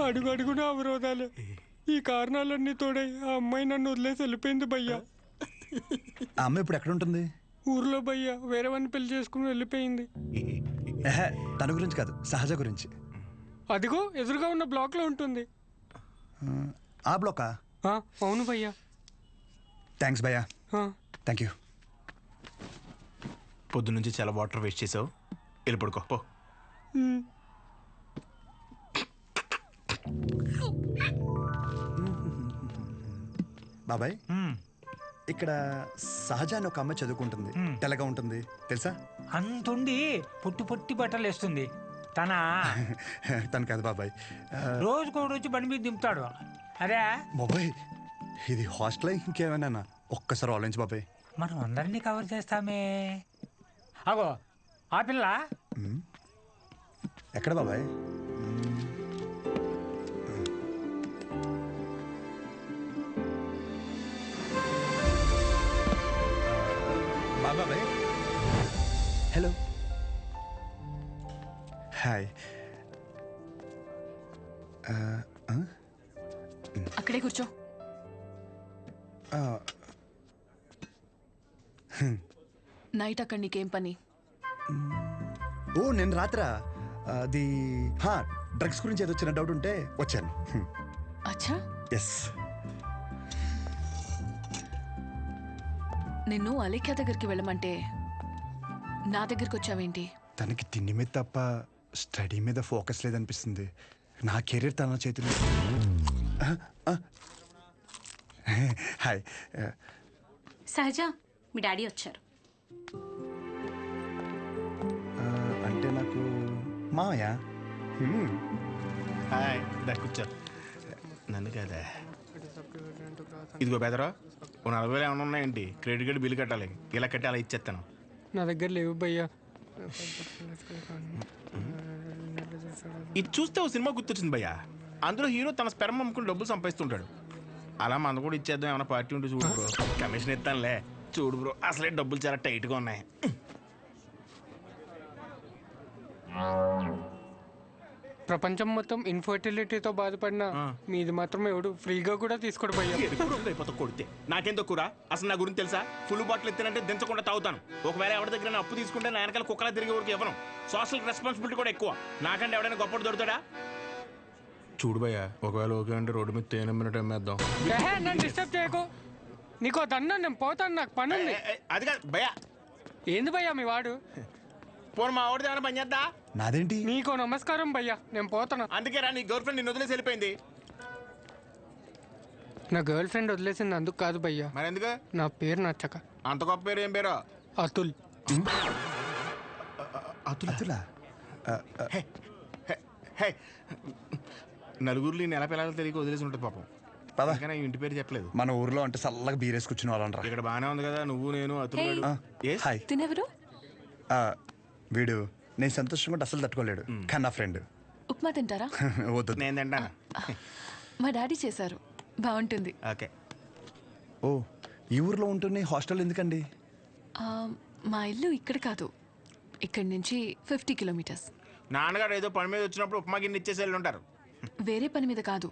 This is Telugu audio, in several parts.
అడుగు అడుగున అవరోధాలే. ఈ కారణాలన్నీ తోడై ఆ అమ్మాయి నన్ను వదిలేసి వెళ్ళిపోయింది భయ్యా. ఆ అమ్మాయి ఇప్పుడు ఎక్కడ ఉంటుంది? ఊర్లో భయ్యా వేరే వాడిని పెళ్లి చేసుకుని వెళ్ళిపోయింది. తన గురించి కాదు, సహజ గురించి. అదిగో ఎదురుగా ఉన్న బ్లాక్ లో ఉంటుంది. ఆ బ్లాకా? అవును భయ్యా. థ్యాంక్స్ భయ్యా. Thank you. పొద్దు నుంచి చాలా వాటర్ వేస్ట్ చేసావు, వెళ్ళి పడుకో పో. బాబాయ్, ఇక్కడ సహజ అని ఒక అమ్మాయి చదువుకుంటుంది. తెల్లగా ఉంటుంది తెలుసా? అంతుండి పొట్టి పొట్టి బట్టలు వేస్తుంది. తను కాదు బాబాయ్, రోజుకో రోజు బండి మీద దింపుతాడు. అరే బాబాయ్, ఇది హాస్టల్ ఇంకేమైనా? ఒక్కసారి ఆలోచించు బాబాయ్. మనం అందరినీ కవర్ చేస్తామే. అగో ఆ పిల్ల ఎక్కడ బాబాయ్? బాబాయ్ హలో. హాయ్. అక్కడే కూర్చో. నైట్ అక్కడ నీకేం పని? ఓ నేను రాత్రా అది డ్రగ్స్ గురించి ఏదో వచ్చిన డౌట్ ఉంటే వచ్చాను. అచ్చా. ఎస్. నిన్ను అలేఖ్య దగ్గరికి వెళ్ళమంటే నా దగ్గరికి వచ్చావేంటి? తనకి తిండి మీద తప్ప స్టడీ మీద ఫోకస్ లేదనిపిస్తుంది. నా కెరీర్ తన చేతిలో. హాయ్. సహజ, మీ డాడీ వచ్చారు. అంటే నాకు మామయ్య. హాయ్, కూర్చో. నన్ను కదా. ఇదిగో బెదరా, 40,000 ఏమైనా ఉన్నాయండి? క్రెడిట్ కార్డు బిల్లు కట్టాలి. ఇలా కట్టి అలా ఇచ్చేస్తాను. నా దగ్గర లేవు భయ్యా. ఇది చూస్తే ఓ సినిమా గుర్తొచ్చింది భయ్యా. అందులో హీరో తన స్పెర్మ్ అమ్ముకుని డబ్బులు సంపాదిస్తుంటాడు. అలా మన కూడా ఇచ్చేద్దాం, ఏమైనా పార్టీ ఉంటే చూడు బ్రో. కమిషన్ ఇస్తానులే. చూడు బ్రో, అసలే డబ్బులు చాలా టైట్గా ఉన్నాయి. ప్రపంచం మొత్తం ఇన్ఫర్టిలిటీతో బాధపడిన మీది మాత్రం ఎవడు ఫ్రీగా కూడా తీసుకోడు భయ్యా. అయిపోతా కొడితే నాకేం తక్కువ? అసలు నా గురించి తెలుసా? ఫుల్ బాటిల్ ఎత్తానంటే దించకుండా తాగుతాను. ఒకవేళ ఎవరి దగ్గర అప్పు తీసుకుంటే నా వెనకాల కుక్కలా తిరిగే వరకు ఇవ్వను. సోషల్ రెస్పాన్సిబిలిటీ కూడా ఎక్కువ. నాకంటే ఎవడైనా గొప్ప దొరుకుతాడా? చూడు భయ్యా, ఒకవేళ ఓకే అంటే రోడ్డు మీద తేనె మినిట్ అమ్మేద్దాం. నన్ను డిస్టర్బ్ చేయకు. నీకో దన్నా, నేను పోతాను, నాకు పని ఉంది. అది కాదు భయ్యా. ఏంది భయ్యా మీ వాడు? పోను మా వాడిది ఏమైనా పని చేద్దా? నాదేంటి? నీకో నమస్కారం భయ్యా, నేను పోతాను. అందుకే రా, నీ గర్ల్ ఫ్రెండ్ నిన్ను వదిలేసి వెళ్ళిపోయింది. నా గర్ల్ ఫ్రెండ్ వదిలేసింది అందుకు కాదు భయ్యా. మరి ఎందుకు? నా పేరు నచ్చక. అంత గొప్ప పేరు ఏం పేరు? అతుల్. అతులా? నలుగురిలో నెల పిల్లలు తెలియక వదిలేసి ఉంటుంది పాపం. కానీ ఇంటి పేరు చెప్పలేదు. మన ఊర్లో అంటే చల్లగా బీరేసి కూర్చుని వాళ్ళరా. ఇక్కడ బాగానే ఉంది కదా, నువ్వు నేను అతులు. హాయ్. తినెవరు? వీడు నేను సంతోషంగా అసలు తట్టుకోలేడు, కానీ నా ఫ్రెండ్. ఉప్మా తింటారా? వద్దు. నేను తింటాను. మా డాడీ చేశారు, బాగుంటుంది. ఓకే. ఓ, ఈ ఊర్లో ఉంటున్న హాస్టల్ ఎందుకండి? మా ఇల్లు ఇక్కడ కాదు, ఇక్కడి నుంచి 50 కిలోమీటర్స్. నాన్నగారు ఏదో పని మీద వచ్చినప్పుడు ఉప్మా గిన్నె ఇచ్చేసి వెళ్ళి ఉంటారు. వేరే పని మీద కాదు,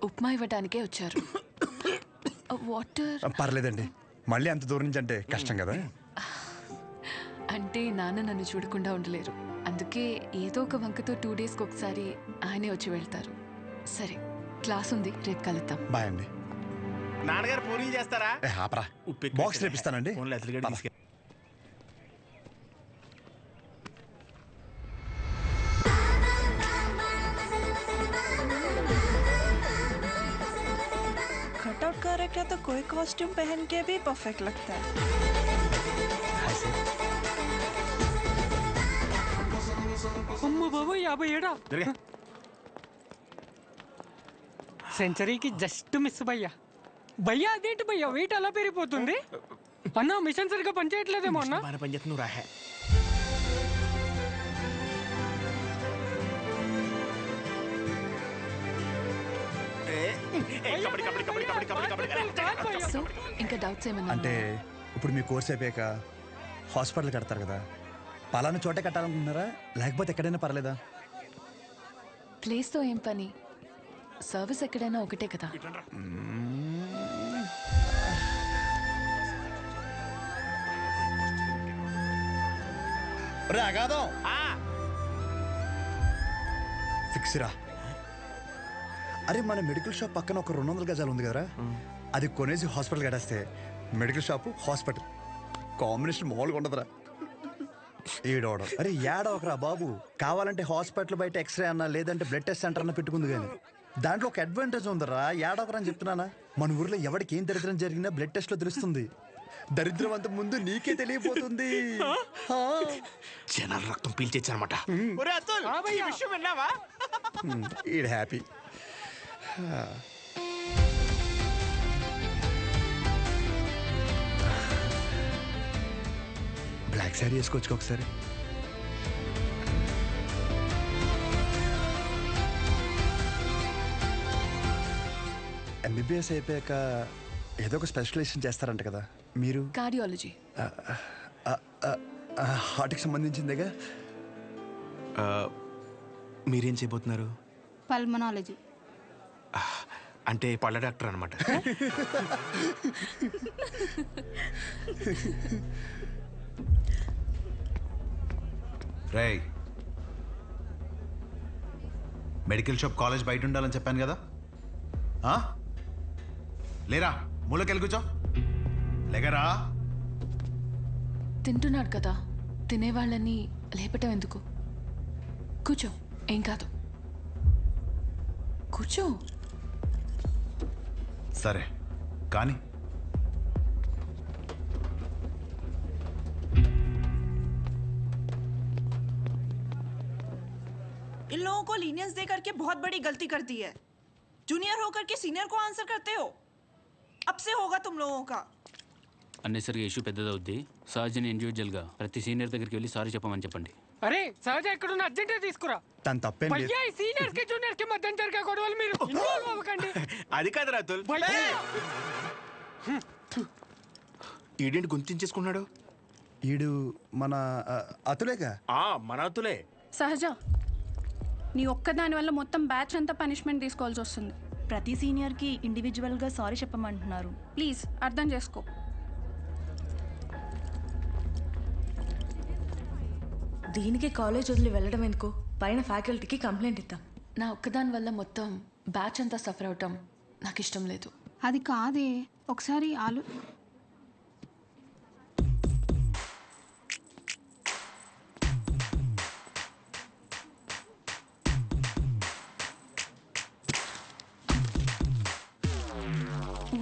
ఉప్మా ఇవ్వడానికే వచ్చారు. వాటర్ పర్లేదండి, మళ్ళీ అంత దూరం నుంచి అంటే కష్టం కదా. అంటే నాన్న నన్ను చూడకుండా ఉండలేరు, అందుకే ఏదో ఒక వంకతో 2 డేస్కి ఒకసారి ఆయనే వచ్చి వెళ్తారు. సరే, క్లాస్ ఉంది, రేపు కలుద్దాం. బాయ్ అండి. నాన్నగారు పూరీ చేస్తారా? ఆపరా, బాక్స్ రేపిస్తానండి. कटआउट कैरेक्टर तो कोई कॉस्ट्यूम पहन के भी परफेक्ट लगता है. అమ్మ బాబు 57. సెంచరీకి జస్ట్ మిస్ భయ్యా. భయ్యా అదేంటి భయ్యా, వెయిట్ అలా పెరిగిపోతుంది? అన్న మిషన్ సరిగ్గా పనిచేయట్లేదేమో అన్న. పనిచేస్తున్నావు రాహే. సో ఇంకా డౌట్స్ ఏమన్నా? అంటే ఇప్పుడు మీ కోర్స్ అయిపోయాక హాస్పిటల్ కడతారు కదా, పలానా చోటే కట్టాలనుకుంటున్నారా లేకపోతే ఎక్కడైనా పర్లేదా? ప్లేస్తో ఏం పని, సర్వీస్ ఎక్కడైనా ఒకటే కదా. అగాదం ఫిక్స్ రా. అరే మన మెడికల్ షాప్ పక్కన ఒక 200 గజాలు ఉంది కదరా, అది కొనేసి హాస్పిటల్ కట్టేస్తే మెడికల్ షాపు హాస్పిటల్ కాంబినేషన్ మామూలుగా ఉండదురా. ఏడవడం అరే ఏడవకరా బాబు, కావాలంటే హాస్పిటల్ బయట ఎక్స్రే అన్నా లేదంటే బ్లడ్ టెస్ట్ సెంటర్ అన్న పెట్టుకుంది, కానీ దాంట్లో ఒక అడ్వాంటేజ్ ఉందరా. ఏడవకరా అని చెప్తున్నానా. మన ఊర్లో ఎవరికి ఏం దరిద్రం జరిగినా బ్లడ్ టెస్ట్ లో తెలుస్తుంది. దరిద్రం అంత ముందు నీకే తెలియపోతుంది. జనాల రక్తం పీల్చేచ్చనమాట. ఈడ్ హ్యాపీ. బ్లాక్ శారీ వేసుకోవచ్చు ఒకసారి. ఎంబీబీఎస్ అయిపోయాక ఏదో ఒక స్పెషలైజేషన్ చేస్తారంట కదా మీరు? కార్డియాలజీ. హార్ట్కి సంబంధించిందేగా. మీరేం చేయబోతున్నారు? పల్మనాలజీ. అంటే పళ్ళ డాక్టర్ అనమాట. రేయ్, మెడికల్ షాప్ కాలేజ్ బయట ఉండాలని చెప్పాను కదా, లేరా మూలకెళ్ళి కూర్చో. లేగరా. తింటున్నాడు కదా, తినేవాళ్ళని లేపటం ఎందుకు? కూర్చో, ఏం కాదు, కూర్చో. సరే కానీ इन लोगों को लीनियंस दे करके बहुत बड़ी गलती कर दी है। जूनियर होकर के सीनियर को आंसर करते हो। अब से होगा तुम लोगों का. అన్నెసరిగా ఇష్యూ పెద్దదవుద్ది. సహజని ఇండివిజువల్గా ప్రతి సీనియర్ దగ్గరికి వెళ్ళి సారీ చెప్పమని చెప్పండి. అరే సహజ ఎక్కడున్న అర్జెంట్ తీసుకురా. తను తప్పేం లేదు. భయ్యా ఈ సీనియర్స్ కి జూనియర్స్ కి మధ్య జరిగే గొడవలు మీరు ఇన్వాల్వ్ అవ్వకండి. అది కాదు రాతుల్. ఈడేంటి గుంతించేసుకున్నాడు? ఈడు మన అతులేగా. మన అతులే. సహజ, నీ ఒక్కదాని వల్ల మొత్తం బ్యాచ్ అంతా పనిష్మెంట్ తీసుకోవాల్సి వస్తుంది. ప్రతి సీనియర్కి ఇండివిజువల్గా సారీ చెప్పమంటున్నారు. ప్లీజ్ అర్థం చేసుకో. దీనికి కాలేజ్ వదిలి వెళ్ళడం ఎందుకు? పైన ఫ్యాకల్టీకి కంప్లైంట్ ఇద్దాం. నా ఒక్కదాని వల్ల మొత్తం బ్యాచ్ అంతా సఫర్ అవటం నాకు ఇష్టం లేదు. అది కాదే, ఒకసారి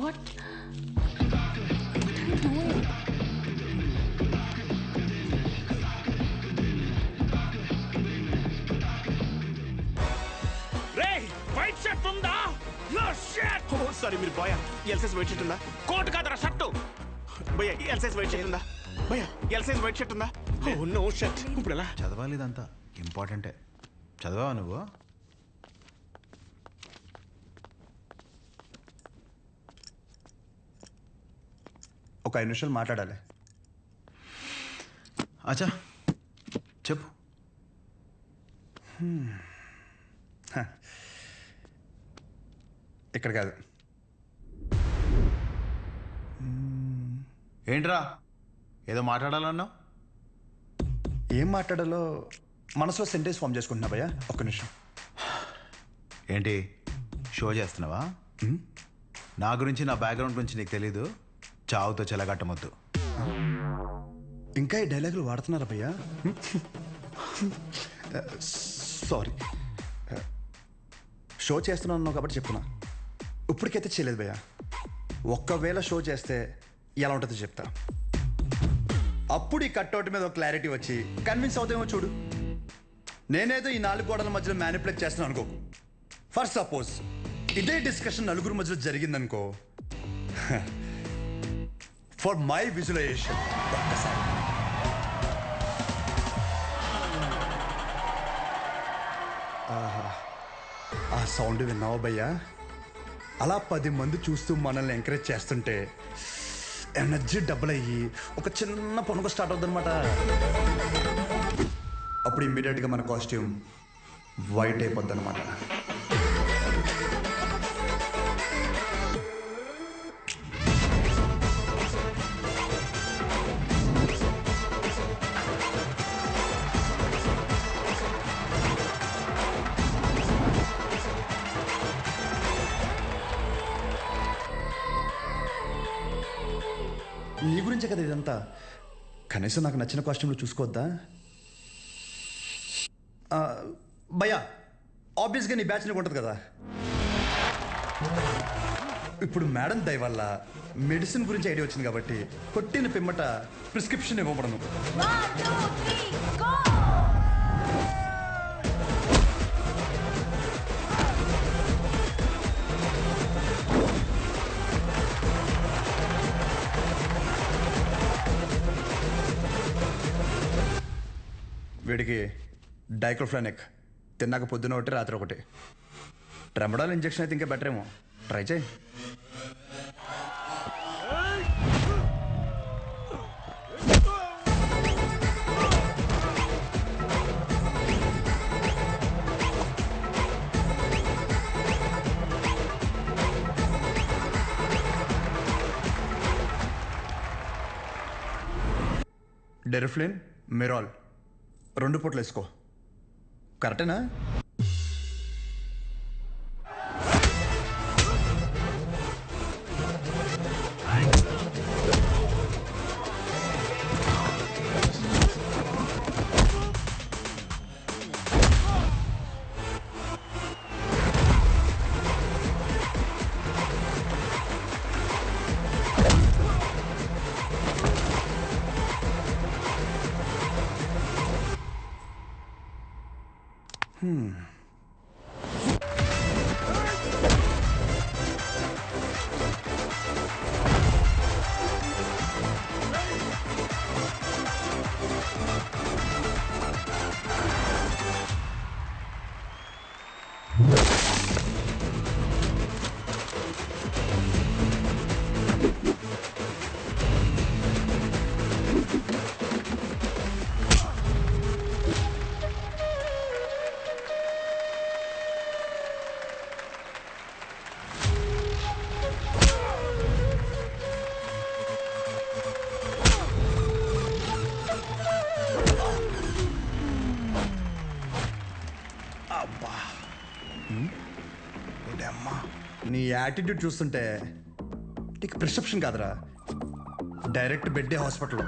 What? What are you doing? రేయ్, వైట్ షర్ట్ ఉందా? No shirt. ఓ సారీ, మీరు boy. L size white shirt ఉందా? కోట్ కాదరా, షర్ట్. భయ్యా ఎల్ సైజ్ వైట్ షర్ట్ ఉందా? భయ్యా ఎల్ సైజ్ వైట్ షర్ట్ ఉందా? Oh no shirt. ఇప్పుడు ఎలా చదవాలి? ఇదంతా ఇంపార్టెంటే. చదవా నువ్వు? ఒక 5 నిమిషాలు మాట్లాడాలి. అచ్చా చెప్పు. ఇక్కడ కాదు. ఏంట్రా ఏదో మాట్లాడాలన్నావు? ఏం మాట్లాడాలో మనసులో సెంటెన్స్ ఫామ్ చేసుకుంటున్నా భయ్యా. ఒక్క నిమిషం. ఏంటి షో చేస్తున్నావా? నా గురించి, నా బ్యాక్గ్రౌండ్ గురించి నీకు తెలీదు? చావుతో చెలగట్టమొద్దు. ఇంకా ఈ డైలాగులు వాడుతున్నారా భయ్యా? సారీ, షో చేస్తున్నాను కాబట్టి చెప్తున్నా. ఇప్పటికైతే చేయలేదు భయ్యా. ఒక్కవేళ షో చేస్తే ఎలా ఉంటుందో చెప్తా. అప్పుడు ఈ కట్అవుట్ మీద ఒక క్లారిటీ వచ్చి కన్విన్స్ అవుతామో చూడు. నేనేదో ఈ 4 గోడల మధ్యలో మ్యానిపులేట్ చేస్తున్నాను అనుకో. ఫర్ సపోజ్ ఇదే డిస్కషన్ నలుగురు మధ్యలో జరిగిందనుకో, ఫర్ మై విజువలైజేషన్ ఒక్కసారి ఆ సౌండ్ విన్నావా భయ్యా? అలా 10 మంది చూస్తూ మనల్ని ఎంకరేజ్ చేస్తుంటే ఎనర్జీ డబుల్ అయ్యి ఒక చిన్న పనుక స్టార్ట్ అవుతుంది అనమాట. అప్పుడు ఇమ్మీడియట్గా మన కాస్ట్యూమ్ వైట్ అయిపోద్ది అనమాట. గురించే కదా ఇదంతా. కనీసం నాకు నచ్చిన కాస్ట్యూమ్లు చూసుకోవద్దా? భయ్యా, ఆబ్వియస్గా నీ బ్యాచ్ ఉంటుంది కదా. ఇప్పుడు మేడం దయ వల్ల మెడిసిన్ గురించి ఐడియా వచ్చింది కాబట్టి కొట్టిన పిమ్మట ప్రిస్క్రిప్షన్ ఇవ్వబడను. వీడికి డైక్లోఫ్లానిక్ తిన్నాక పొద్దున ఒకటి రాత్రి ఒకటి. ట్రెమడాల్ ఇంజెక్షన్ అయితే ఇంకా బెటర్ ఏమో, ట్రై చేయి. డెరిఫ్లిన్, మిరాల్ 2 పూటలు వేసుకో. కరెక్టేనా? నీ యాటిట్యూడ్ చూస్తుంటే నీకు ప్రిస్క్రిప్షన్ కాదురా, డైరెక్ట్ బెడ్డే హాస్పిటల్.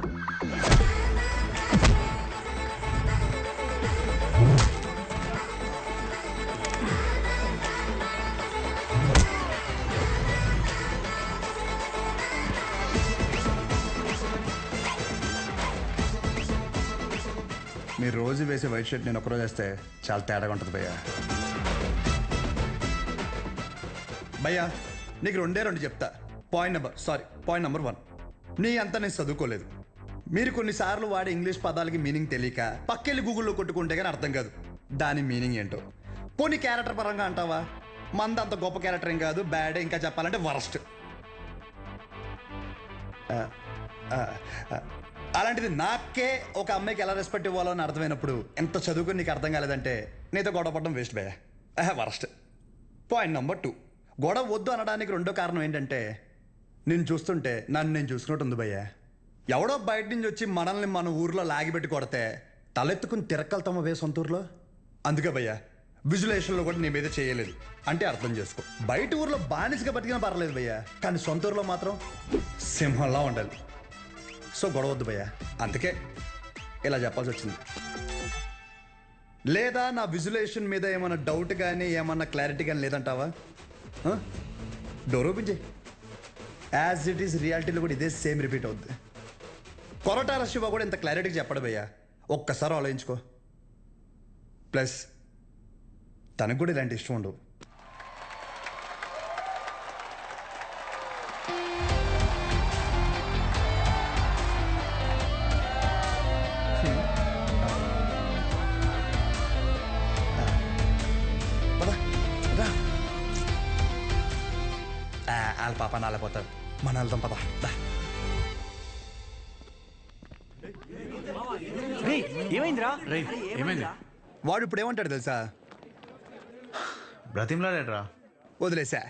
మీరు రోజు వేసే వైట్ షర్ట్ నేను ఒకరోజు వేస్తే చాలా తేడాగా ఉంటుంది భయ్యా. భయ్యా నీకు 2 చెప్తా. పాయింట్ నెంబర్ 1, నీ అంతా నేను చదువుకోలేదు. మీరు కొన్నిసార్లు వాడే ఇంగ్లీష్ పదాలకి మీనింగ్ తెలియక పక్కెళ్ళి గూగుల్లో కొట్టుకుంటే కానీ అర్థం కాదు దాని మీనింగ్ ఏంటో. పోనీ క్యారెక్టర్ పరంగా అంటావా, మంద అంత గొప్ప క్యారెక్టర్ ఏం కాదు, బ్యాడ్, ఇంకా చెప్పాలంటే వరస్ట్. అలాంటిది నాకే ఒక అమ్మాయికి ఎలా రెస్పెక్ట్ ఇవ్వాలో అని అర్థమైనప్పుడు ఎంత చదువుకుని నీకు అర్థం కాలేదంటే నీతో గొడవ పడడం వేస్ట్ భయ్యా, వరస్ట్. పాయింట్ నెంబర్ 2, గొడవ వద్దు అనడానికి 2వ కారణం ఏంటంటే నేను చూస్తుంటే నన్ను నేను చూసుకున్నట్టు ఉంది భయ్యా. ఎవడో బయట నుంచి వచ్చి మనల్ని మన ఊర్లో లాగిపెట్టి కొడితే తలెత్తుకుని తిరక్కలుతామా వే సొంత ఊర్లో. అందుకే భయ్యా విజులేషన్లో కూడా నీ మీద చేయలేదు అంటే అర్థం చేసుకో. బయట ఊర్లో బానిసగా బతికినా పర్లేదు భయ్యా, కానీ సొంత ఊర్లో మాత్రం సింహంలా ఉండాలి. సో గొడవ వద్దు భయ్యా, అందుకే ఇలా చెప్పాల్సి వచ్చింది. లేదా నా విజులేషన్ మీద ఏమన్నా డౌట్ కానీ ఏమన్నా క్లారిటీ కానీ లేదంటావా? డోర్ ఓపెన్ చేయి. యాజ్ ఇట్ ఈస్ రియాలిటీలో కూడా ఇదే సేమ్ రిపీట్ అవుద్ది. కొరటాల శివ కూడా ఇంత క్లారిటీగా చెప్పడు భయ్యా, ఒక్కసారి ఆలోచించుకో. ప్లస్ తనకు కూడా ఇలాంటి ఇష్టం ఉండవు. వాళ్ళ పాప నాలపోతారు, మన వెళ్తాం పద. ఏమైందిరా? ఏమైంది? వాడు ఇప్పుడు ఏమంటాడు తెలుసా? బ్రతిమ్లాడేట్రా? వదిలేసా.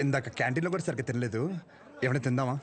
ఇందాక క్యాంటీన్లో కూడా సరిగ్గా తినలేదు, ఏమైనా తిందామా?